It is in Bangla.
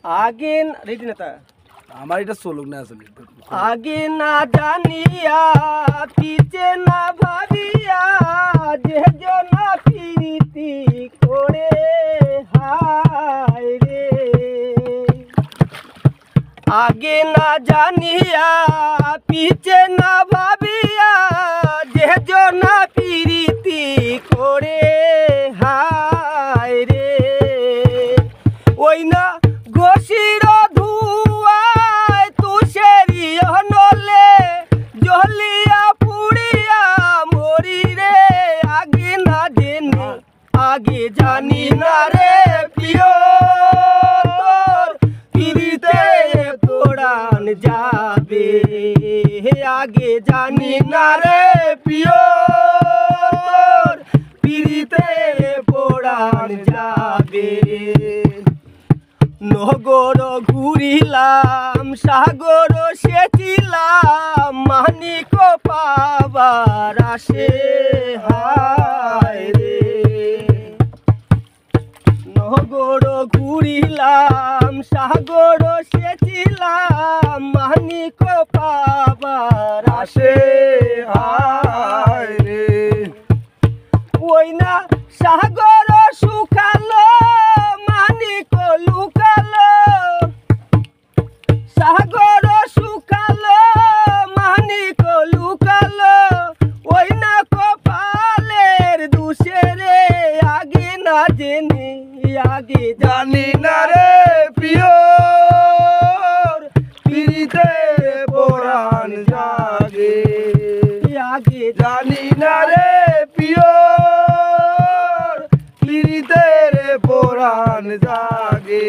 আগে রেডি না তা আমার এটা চলুক না আসলে আগে না জানিয়া পিছে না ভাবিয়া যে জনা প্রীতি করে হায় রে আগে না জানিয়া পিছে না ভাবিয়া যে জনা প্রীতি করে হায় রে ওই না ঘষির ধুয়ায় তুষেরি নলে জলিয়া পুড়িয়া মরি রে আগে না জেনে আগে জানি না রে প্রিয় তোর পিরিতে পোড়ান যাবে আগে জানি না রে প্রিয় তোর পিরিতে পোড়ান যাবে নগর ঘুরিলাম সাগর সেচিলাম মানিক পাবার আসে হায় রে নগর ঘুরিলাম সাগর সেচিলাম মানিক পাবার আসে হায় রে ওই না সাগর শুকালো মানিক লুকালো সাগর শুকালো মানিক লুকালো ওই না কপালের দুষেরে আগে না জেনে আগে জানি না রে প্রিয় পিরিতে পোড়ান জাগে আগে জানি না রে প্রিয় পিরিতে পোড়ান জাগে।